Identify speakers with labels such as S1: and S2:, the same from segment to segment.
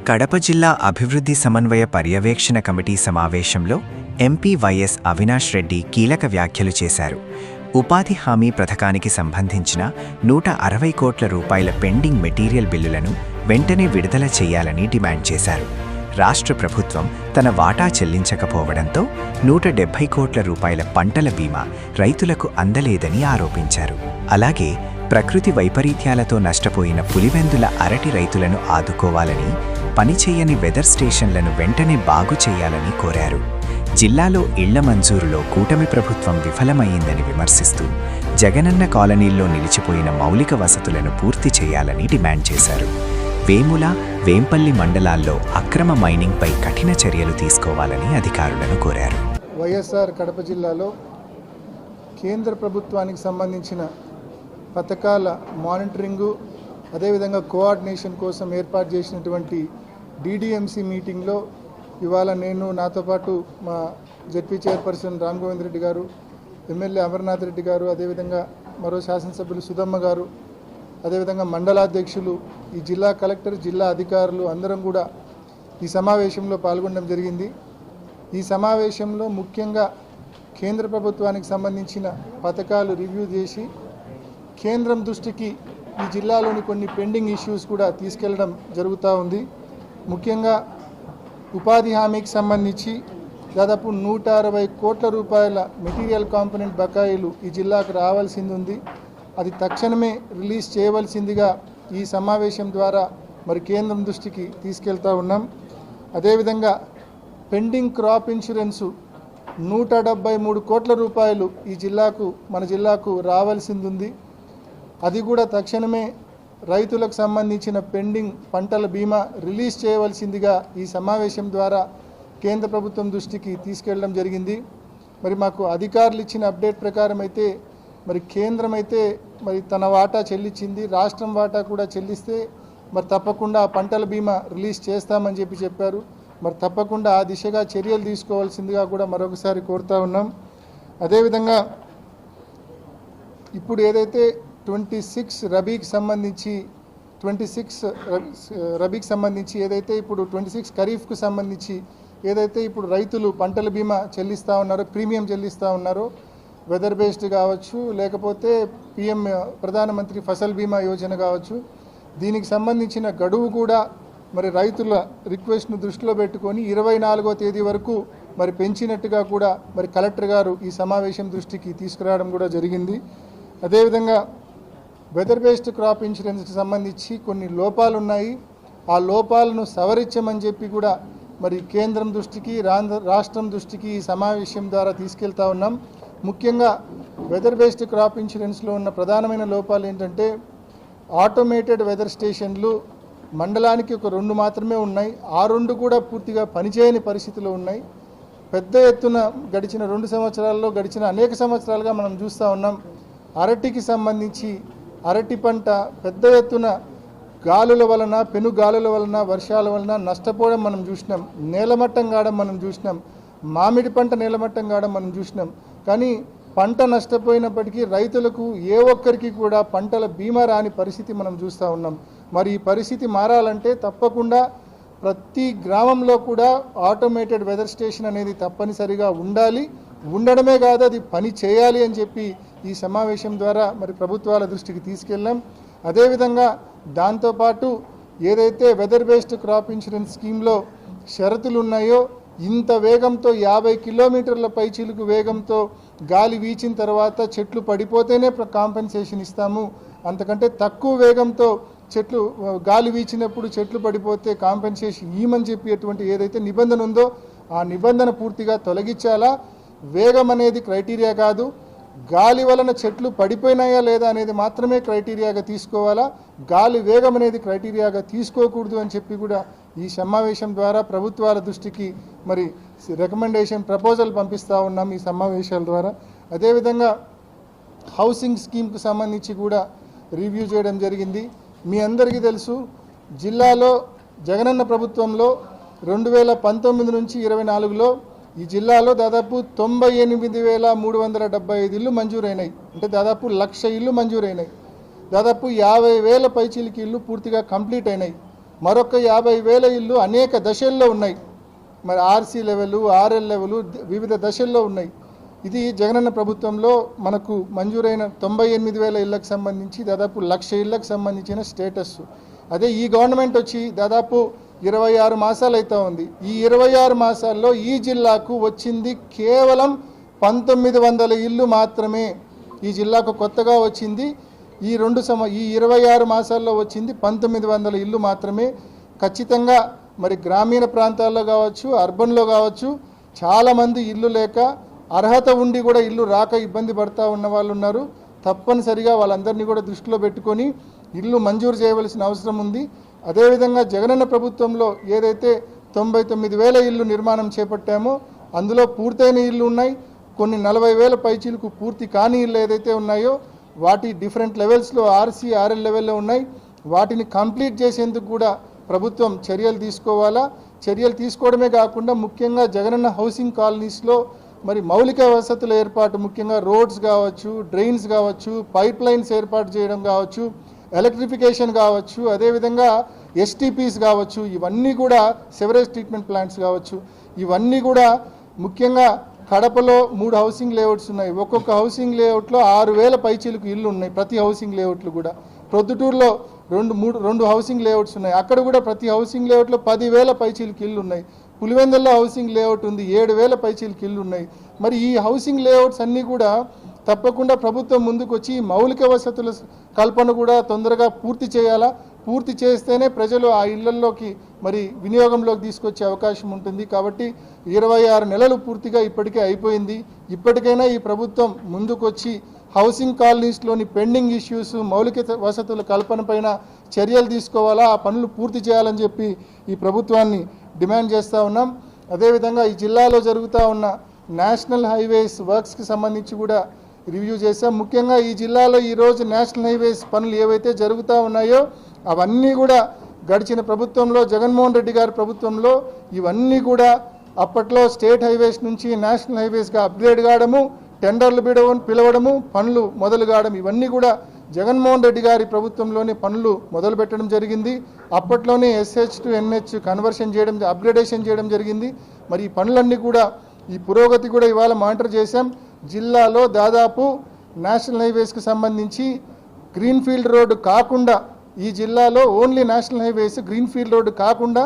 S1: కడప జిల్లా అభివృద్ధి సమన్వయ పర్యవేక్షణ కమిటీ సమావేశంలో ఎంపీ వైఎస్ అవినాష్ రెడ్డి కీలక వ్యాఖ్యలు చేశారు. ఉపాధి హామీ పథకానికి సంబంధించిన 160 కోట్ల రూపాయల పెండింగ్ మెటీరియల్ బిల్లులను వెంటనే విడుదల చేయాలని డిమాండ్ చేశారు. రాష్ట్ర ప్రభుత్వం తన వాటా చెల్లించకపోవడంతో 170 కోట్ల రూపాయల పంటల బీమా రైతులకు అందలేదని ఆరోపించారు. అలాగే ప్రకృతి వైపరీత్యాలతో నష్టపోయిన పులివెందుల అరటి రైతులను ఆదుకోవాలని, పనిచేయని వెదర్ స్టేషన్లను వెంటనే బాగు చేయాలని కోరారు. జిల్లాలో ఇళ్ల మంజూరులో కూటమి ప్రభుత్వం విఫలమయ్యిందని విమర్శిస్తూ జగనన్న కాలనీల్లో నిలిచిపోయిన మౌలిక వసతులను పూర్తి చేయాలని డిమాండ్ చేశారు. వేముల, వేంపల్లి మండలాల్లో అక్రమ మైనింగ్పై కఠిన చర్యలు తీసుకోవాలని అధికారులను కోరారు.
S2: వైఎస్ఆర్ కడప జిల్లాలో కేంద్ర ప్రభుత్వానికి సంబంధించిన పథకాల మానిటరింగు, అదేవిధంగా కోఆర్డినేషన్ కోసం ఏర్పాటు చేసినటువంటి డిడిఎంసి మీటింగ్లో ఇవాళ నేను, నాతో పాటు మా జడ్పీ చైర్పర్సన్ రామ్ గోవింద్ రెడ్డి గారు, ఎమ్మెల్యే అమర్నాథ్ రెడ్డి గారు, అదేవిధంగా మరో శాసనసభ్యులు సుధమ్మ గారు, అదేవిధంగా మండలాధ్యక్షులు, ఈ జిల్లా కలెక్టర్, జిల్లా అధికారులు అందరం కూడా ఈ సమావేశంలో పాల్గొనడం జరిగింది. ఈ సమావేశంలో ముఖ్యంగా కేంద్ర ప్రభుత్వానికి సంబంధించిన పథకాలు రివ్యూ చేసి కేంద్రం దృష్టికి ఈ జిల్లాలోని కొన్ని పెండింగ్ ఇష్యూస్ కూడా తీసుకెళ్లడం జరుగుతూ ఉంది. ముఖ్యంగా ఉపాధి హామీకి సంబంధించి దాదాపు 160 కోట్ల రూపాయల మెటీరియల్ కాంపోనెంట్ బకాయిలు ఈ జిల్లాకు రావాల్సింది ఉంది. అది తక్షణమే రిలీజ్ చేయవలసిందిగా ఈ సమావేశం ద్వారా మరి కేంద్రం దృష్టికి తీసుకెళ్తా ఉన్నాం. అదేవిధంగా పెండింగ్ క్రాప్ ఇన్సూరెన్సు 173 కోట్ల రూపాయలు ఈ జిల్లాకు, మన జిల్లాకు రావాల్సింది ఉంది. అది కూడా తక్షణమే రైతులకు సంబంధించిన పెండింగ్ పంటల బీమా రిలీజ్ చేయవలసిందిగా ఈ సమావేశం ద్వారా కేంద్ర ప్రభుత్వం దృష్టికి తీసుకెళ్లడం జరిగింది. మరి మాకు అధికారులు ఇచ్చిన అప్డేట్ ప్రకారం అయితే మరి కేంద్రం అయితే మరి తన వాటా చెల్లించింది, రాష్ట్రం వాటా కూడా చెల్లిస్తే మరి తప్పకుండా ఆ పంటల బీమా రిలీజ్ చేస్తామని చెప్పారు. మరి తప్పకుండా ఆ దిశగా చర్యలు తీసుకోవాల్సిందిగా కూడా మరొకసారి కోరుతా ఉన్నాం. అదేవిధంగా ఇప్పుడు ఏదైతే 26 రబీకి సంబంధించి ఏదైతే ఇప్పుడు 26 ఖరీఫ్కు సంబంధించి ఏదైతే ఇప్పుడు రైతులు పంటల బీమా చెల్లిస్తూ ఉన్నారో, ప్రీమియం చెల్లిస్తూ ఉన్నారో, వెదర్ బేస్డ్ కావచ్చు, లేకపోతే పిఎం ప్రధానమంత్రి ఫసల్ బీమా యోజన కావచ్చు, దీనికి సంబంధించిన గడువు కూడా మరి రైతుల రిక్వెస్ట్ను దృష్టిలో పెట్టుకొని 24వ తేదీ వరకు మరి పెంచినట్టుగా కూడా మరి కలెక్టర్ గారు ఈ సమావేశం దృష్టికి తీసుకురావడం కూడా జరిగింది. అదేవిధంగా వెదర్ బేస్డ్ క్రాప్ ఇన్సూరెన్స్కి సంబంధించి కొన్ని లోపాలు ఉన్నాయి. ఆ లోపాలను సవరించమని చెప్పి కూడా మరి కేంద్రం దృష్టికి, రాష్ట్రం దృష్టికి ఈ సమావేశం ద్వారా తీసుకెళ్తా ఉన్నాం. ముఖ్యంగా వెదర్ బేస్డ్ క్రాప్ ఇన్సూరెన్స్లో ఉన్న ప్రధానమైన లోపాలు ఏంటంటే ఆటోమేటెడ్ వెదర్ స్టేషన్లు మండలానికి ఒక 2 మాత్రమే ఉన్నాయి. ఆ 2 కూడా పూర్తిగా పనిచేయని పరిస్థితిలో ఉన్నాయి. పెద్ద ఎత్తున గడిచిన 2 సంవత్సరాల్లో, గడిచిన అనేక సంవత్సరాలుగా మనం చూస్తూ ఉన్నాం. అరటికి సంబంధించి అరటి పంట పెద్ద ఎత్తున గాలుల వలన, పెను గాలుల వలన, వర్షాల వలన నష్టపోవడం మనం చూసినాం. నేలమట్టం కావడం మనం చూసినాం. మామిడి పంట నేలమట్టం కావడం మనం చూసినాం. కానీ పంట నష్టపోయినప్పటికీ రైతులకు ఏ ఒక్కరికి కూడా పంటల బీమా రాని పరిస్థితి మనం చూస్తూ ఉన్నాం. మరి ఈ పరిస్థితి మారాలంటే తప్పకుండా ప్రతి గ్రామంలో కూడా ఆటోమేటెడ్ వెదర్ స్టేషన్ అనేది తప్పనిసరిగా ఉండాలి. ఉండడమే కాదు, అది పని చేయాలి అని చెప్పి ఈ సమావేశం ద్వారా మరి ప్రభుత్వాల దృష్టికి తీసుకెళ్ళాం. అదేవిధంగా దాంతోపాటు ఏదైతే వెదర్ బేస్డ్ క్రాప్ ఇన్సూరెన్స్ స్కీమ్లో షరతులు ఉన్నాయో, ఇంత వేగంతో 50 కిలోమీటర్ల పైచిలుకు వేగంతో గాలి వీచిన తర్వాత చెట్లు పడిపోతేనే కాంపెన్సేషన్ ఇస్తాము, అంతకంటే తక్కువ వేగంతో గాలి వీచినప్పుడు చెట్లు పడిపోతే కాంపెన్సేషన్ ఇవ్వమని చెప్పేటువంటి ఏదైతే నిబంధన ఉందో ఆ నిబంధన పూర్తిగా తొలగించాలా. వేగం అనేది క్రైటీరియా కాదు, గాలి వలన చెట్లు పడిపోయినాయా లేదా అనేది మాత్రమే క్రైటీరియాగా తీసుకోవాలా. గాలి వేగం అనేది క్రైటీరియాగా తీసుకోకూడదు అని చెప్పి కూడా ఈ సమావేశం ద్వారా ప్రభుత్వాల దృష్టికి మరి రికమెండేషన్ ప్రపోజల్ పంపిస్తూ ఉన్నాం ఈ సమావేశాల ద్వారా. అదేవిధంగా హౌసింగ్ స్కీమ్కు సంబంధించి కూడా రివ్యూ చేయడం జరిగింది. మీ అందరికీ తెలుసు, జిల్లాలో జగనన్న ప్రభుత్వంలో 2019 నుంచి 24లో ఈ జిల్లాలో దాదాపు 98,375 ఇళ్ళు మంజూరైనాయి. అంటే దాదాపు 1,00,000 ఇళ్ళు మంజూరైనాయి. దాదాపు 50,000 పైచీలకి ఇల్లు పూర్తిగా కంప్లీట్ అయినాయి. మరొక 50,000 ఇల్లు అనేక దశల్లో ఉన్నాయి. మరి ఆర్సీ లెవెల్, ఆర్ఎల్ లెవెల్ వివిధ దశల్లో ఉన్నాయి. ఇది జగనన్న ప్రభుత్వంలో మనకు మంజూరైన 98,000 ఇళ్లకు సంబంధించి దాదాపు 1,00,000 ఇళ్లకు సంబంధించిన స్టేటస్. అదే ఈ గవర్నమెంట్ వచ్చి దాదాపు 26 మాసాలు అవుతా ఉంది. ఈ 26 మాసాల్లో ఈ జిల్లాకు వచ్చింది కేవలం 1,900 ఇల్లు మాత్రమే. ఈ జిల్లాకు కొత్తగా వచ్చింది ఈ 26 మాసాల్లో వచ్చింది 1,900 ఇల్లు మాత్రమే. ఖచ్చితంగా మరి గ్రామీణ ప్రాంతాల్లో కావచ్చు, అర్బన్లో కావచ్చు, చాలామంది ఇల్లు లేక అర్హత ఉండి కూడా ఇల్లు రాక ఇబ్బంది పడుతూ ఉన్న వాళ్ళు ఉన్నారు. తప్పనిసరిగా వాళ్ళందరినీ కూడా దృష్టిలో పెట్టుకొని ఇల్లు మంజూరు చేయవలసిన అవసరం ఉంది. అదేవిధంగా జగనన్న ప్రభుత్వంలో ఏదైతే 99,000 ఇల్లు నిర్మాణం చేపట్టామో అందులో పూర్తయిన ఇల్లు ఉన్నాయి. కొన్ని 40,000 పైచీలకు పూర్తి కాని ఇల్లు ఏదైతే ఉన్నాయో వాటి డిఫరెంట్ లెవెల్స్లో ఆర్సీ, ఆర్ఎల్ లెవెల్లో ఉన్నాయి. వాటిని కంప్లీట్ చేసేందుకు కూడా ప్రభుత్వం చర్యలు తీసుకోవాలా. చర్యలు తీసుకోవడమే కాకుండా ముఖ్యంగా జగనన్న హౌసింగ్ కాలనీస్లో మరి మౌలిక వసతుల ఏర్పాటు, ముఖ్యంగా రోడ్స్ కావచ్చు, డ్రైన్స్ కావచ్చు, పైప్ లైన్స్ ఏర్పాటు చేయడం కావచ్చు, ఎలక్ట్రిఫికేషన్ కావచ్చు, అదేవిధంగా ఎస్టీపీస్ కావచ్చు, ఇవన్నీ కూడా సివరేజ్ ట్రీట్మెంట్ ప్లాంట్స్ కావచ్చు, ఇవన్నీ కూడా ముఖ్యంగా కడపలో 3 హౌసింగ్ లేఅవుట్స్ ఉన్నాయి. ఒక్కొక్క హౌసింగ్ లేఅవుట్లో 6,000 పైచీలకు ఇల్లు ఉన్నాయి. ప్రతి హౌసింగ్ లేఅవుట్లు కూడా ప్రొద్దుటూరులో 2 హౌసింగ్ లేఅవుట్స్ ఉన్నాయి. అక్కడ కూడా ప్రతి హౌసింగ్ లేఅవుట్లో 10,000 పైచీలకు ఇల్లు ఉన్నాయి. పులివెందుల్లో హౌసింగ్ లేఅవుట్ ఉంది, 7,000 పైచీలకు ఇల్లు ఉన్నాయి. మరి ఈ హౌసింగ్ లేఅవుట్స్ అన్నీ కూడా తప్పకుండా ప్రభుత్వం ముందుకు వచ్చి మౌలిక వసతుల కల్పన కూడా తొందరగా పూర్తి చేయాలా. పూర్తి చేస్తేనే ప్రజలు ఆ ఇళ్లలోకి మరి వినియోగంలోకి తీసుకొచ్చే అవకాశం ఉంటుంది. కాబట్టి 26 నెలలు పూర్తిగా ఇప్పటికే అయిపోయింది. ఇప్పటికైనా ఈ ప్రభుత్వం ముందుకొచ్చి హౌసింగ్ కాలనీస్లోని పెండింగ్ ఇష్యూస్, మౌలిక వసతుల కల్పన పైన చర్యలు తీసుకోవాలా, ఆ పనులు పూర్తి చేయాలని చెప్పి ఈ ప్రభుత్వాన్ని డిమాండ్ చేస్తూ ఉన్నాం. అదేవిధంగా ఈ జిల్లాలో జరుగుతూ ఉన్న నేషనల్ హైవేస్ వర్క్స్కి సంబంధించి కూడా రివ్యూ చేశాం. ముఖ్యంగా ఈ జిల్లాలో ఈరోజు నేషనల్ హైవేస్ పనులు ఏవైతే జరుగుతూ ఉన్నాయో అవన్నీ కూడా గడిచిన ప్రభుత్వంలో, జగన్మోహన్ రెడ్డి గారి ప్రభుత్వంలో ఇవన్నీ కూడా అప్పట్లో స్టేట్ హైవేస్ నుంచి నేషనల్ హైవేస్గా అప్గ్రేడ్ కావడము, టెండర్లు పిలవడము, పనులు మొదలు కావడం, ఇవన్నీ కూడా జగన్మోహన్ రెడ్డి గారి ప్రభుత్వంలోనే పనులు మొదలు పెట్టడం జరిగింది. అప్పట్లోనే SH to NH కన్వర్షన్ చేయడం, అప్గ్రేడేషన్ చేయడం జరిగింది. మరి ఈ పనులన్నీ కూడా, ఈ పురోగతి కూడా ఇవాళ మానిటర్ చేశాం. జిల్లాలో దాదాపు నేషనల్ హైవేస్కి సంబంధించి గ్రీన్ఫీల్డ్ రోడ్డు కాకుండా, ఈ జిల్లాలో only national highways greenfield road కాకుండా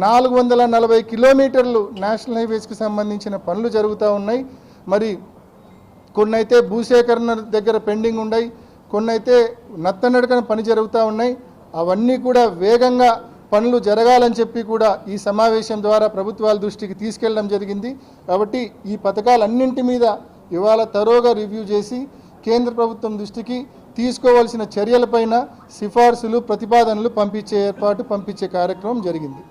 S2: 440 కిలోమీటర్లు నేషనల్ హైవేస్కి సంబంధించిన పనులు జరుగుతూ ఉన్నాయి. మరి కొన్నైతే భూసేకరణ దగ్గర పెండింగ్ ఉన్నాయి, కొన్నైతే నత్తనడకన పని జరుగుతూ ఉన్నాయి. అవన్నీ కూడా వేగంగా పనులు జరగాలని చెప్పి కూడా ఈ సమావేశం ద్వారా ప్రభుత్వాల దృష్టికి తీసుకెళ్ళడం జరిగింది. కాబట్టి ఈ పథకాలన్నింటి మీద ఇవాళ తరోగా రివ్యూ చేసి కేంద్ర ప్రభుత్వం దృష్టికి తీసుకోవాల్సిన చర్యలపైన సిఫార్సులు, ప్రతిపాదనలు పంపించే కార్యక్రమం జరిగింది.